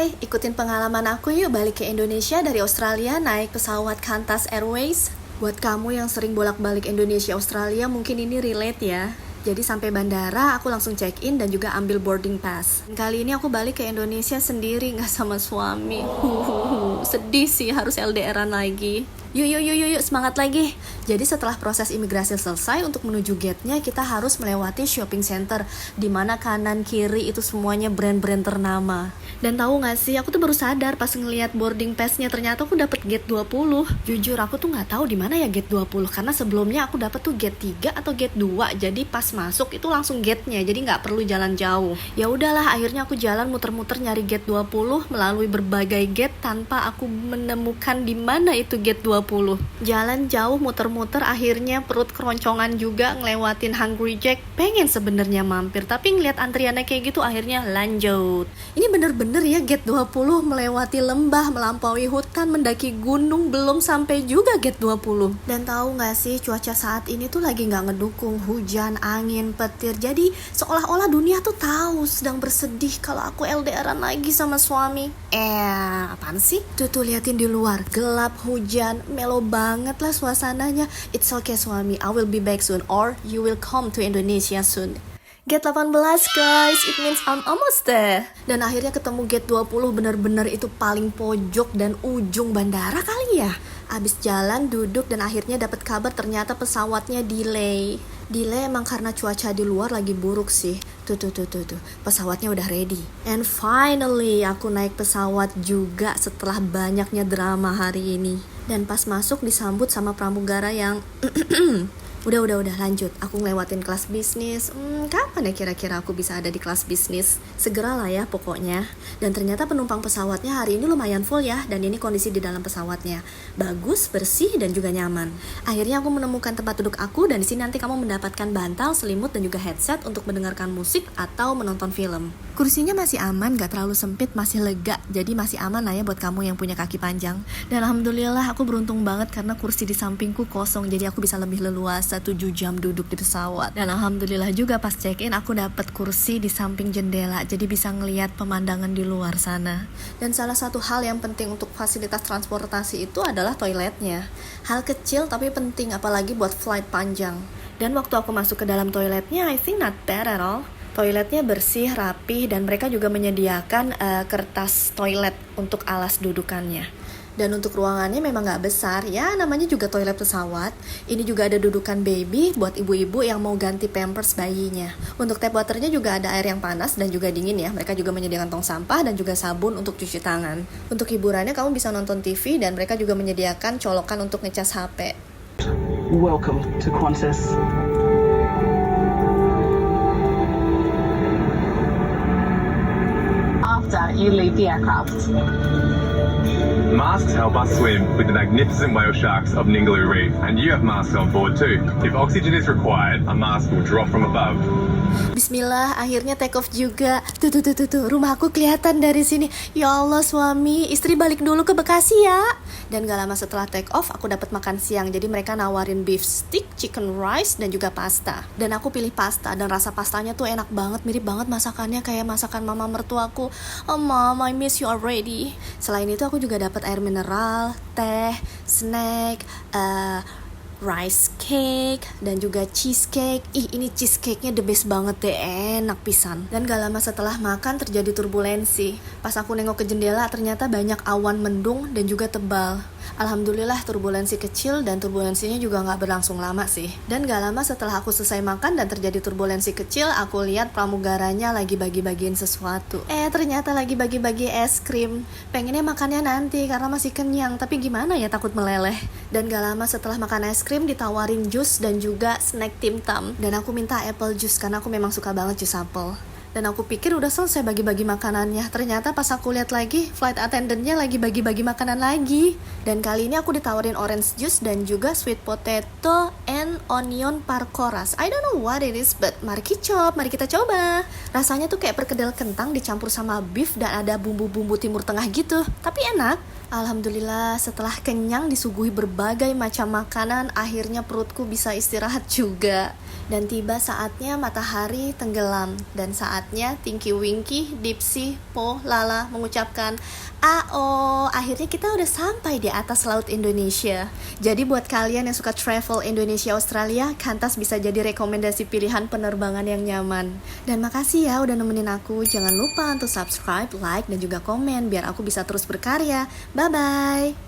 Hai, ikutin pengalaman aku yuk balik ke Indonesia dari Australia naik pesawat Qantas Airways. Buat kamu yang sering bolak-balik Indonesia Australia mungkin ini relate ya. Jadi sampai bandara aku langsung check in dan juga ambil boarding pass. Kali ini aku balik ke Indonesia sendiri, nggak sama suami. Sedih sih harus LDRan lagi. Yuk, semangat lagi. Jadi setelah proses imigrasi selesai, untuk menuju gate-nya kita harus melewati shopping center, di mana kanan kiri itu semuanya brand-brand ternama. Dan tahu nggak sih, aku tuh baru sadar pas ngelihat boarding pass-nya, ternyata aku dapet gate 20. Jujur aku tuh nggak tahu di mana ya gate 20, karena sebelumnya aku dapet tuh gate 3 atau gate 2. Jadi pas masuk itu langsung gate-nya, jadi nggak perlu jalan jauh. Ya udahlah, akhirnya aku jalan muter-muter nyari gate 20 melalui berbagai gate tanpa aku menemukan di mana itu gate 20. Jalan jauh muter-muter, akhirnya perut keroncongan juga ngelewatin Hungry Jack. Pengen sebenarnya mampir, tapi ngeliat antriannya kayak gitu akhirnya lanjut. Ini bener-bener ya gate 20 melewati lembah, melampaui hutan, mendaki gunung, belum sampai juga gate 20. Dan tahu nggak sih, cuaca saat ini tuh lagi nggak ngedukung, hujan, angin, petir. Jadi seolah-olah dunia tuh tahu sedang bersedih kalau aku LDRan lagi sama suami. Apaan sih? Tuh liatin di luar, gelap, hujan, melo banget lah suasananya. It's okay suami, I will be back soon, or you will come to Indonesia soon. Gate 18 guys, it means I'm almost there. Dan akhirnya ketemu gate 20, bener-bener itu paling pojok dan ujung bandara kali ya. Abis jalan, duduk, dan akhirnya dapat kabar ternyata pesawatnya delay. Delay emang karena cuaca di luar lagi buruk sih. Tuh, pesawatnya udah ready. And finally, aku naik pesawat juga setelah banyaknya drama hari ini. Dan pas masuk disambut sama pramugara yang Udah lanjut, aku ngelewatin kelas bisnis. Kapan ya kira-kira aku bisa ada di kelas bisnis? Segeralah ya pokoknya. Dan ternyata penumpang pesawatnya hari ini lumayan full ya. Dan ini kondisi di dalam pesawatnya bagus, bersih, dan juga nyaman. Akhirnya aku menemukan tempat duduk aku. Dan di sini nanti kamu mendapatkan bantal, selimut, dan juga headset untuk mendengarkan musik atau menonton film. Kursinya masih aman, gak terlalu sempit, masih lega. Jadi masih aman lah ya buat kamu yang punya kaki panjang. Dan alhamdulillah aku beruntung banget karena kursi di sampingku kosong. Jadi aku bisa lebih leluasa 7 jam duduk di pesawat. Dan alhamdulillah juga pas check-in aku dapat kursi di samping jendela, jadi bisa ngelihat pemandangan di luar sana. Dan salah satu hal yang penting untuk fasilitas transportasi itu adalah toiletnya. Hal kecil tapi penting, apalagi buat flight panjang. Dan waktu aku masuk ke dalam toiletnya, I think not bad at all. Toiletnya bersih, rapih, dan mereka juga menyediakan kertas toilet untuk alas dudukannya. Dan untuk ruangannya memang gak besar, ya namanya juga toilet pesawat. Ini juga ada dudukan baby buat ibu-ibu yang mau ganti pampers bayinya. Untuk tap waternya juga ada air yang panas dan juga dingin ya. Mereka juga menyediakan tong sampah dan juga sabun untuk cuci tangan. Untuk hiburannya kamu bisa nonton TV dan mereka juga menyediakan colokan untuk ngecas HP. Welcome to Qantas. After you leave the aircraft. Masks help us swim with the magnificent whale sharks of Ningaloo Reef, and you have masks on board too. If oxygen is required, a mask will drop from above. Bismillah, akhirnya take off juga. Tuh, rumah aku kelihatan dari sini. Ya Allah suami, istri balik dulu ke Bekasi ya. Dan gak lama setelah take off, aku dapat makan siang. Jadi mereka nawarin beef stick, chicken rice, dan juga pasta. Dan aku pilih pasta, dan rasa pastanya tuh enak banget. Mirip banget masakannya kayak masakan mama mertuaku. Oh mom, I miss you already. Selain itu aku juga dapat air mineral, teh, snack, rice cake, dan juga cheesecake. Ini cheesecake-nya the best banget deh, enak pisan. Dan gak lama setelah makan terjadi turbulensi. Pas aku nengok ke jendela ternyata banyak awan mendung dan juga tebal. Alhamdulillah turbulensi kecil dan turbulensinya juga gak berlangsung lama sih. Dan gak lama setelah aku selesai makan dan terjadi turbulensi kecil, aku lihat pramugaranya lagi bagi-bagiin sesuatu. Ternyata lagi bagi-bagi es krim. Pengennya makannya nanti karena masih kenyang, tapi gimana ya, takut meleleh. Dan gak lama setelah makan es krim ditawarin jus dan juga snack Tim Tam. Dan aku minta apple juice karena aku memang suka banget jus apel. Dan aku pikir udah selesai bagi-bagi makanannya. Ternyata pas aku lihat lagi, flight attendant-nya lagi bagi-bagi makanan lagi. Dan kali ini aku ditawarin orange juice dan juga sweet potato and onion parkoras. I don't know what it is, but mari kita coba. Rasanya tuh kayak perkedel kentang dicampur sama beef dan ada bumbu-bumbu Timur Tengah gitu. Tapi enak. Alhamdulillah setelah kenyang disuguhi berbagai macam makanan, akhirnya perutku bisa istirahat juga. Dan tiba saatnya matahari tenggelam. Dan saat saatnya Tinky Winky, Dipsy, Po, Lala mengucapkan AO. Akhirnya kita udah sampai di atas laut Indonesia. Jadi buat kalian yang suka travel Indonesia Australia, Qantas bisa jadi rekomendasi pilihan penerbangan yang nyaman. Dan makasih ya udah nemenin aku. Jangan lupa untuk subscribe, like, dan juga komen biar aku bisa terus berkarya. Bye bye.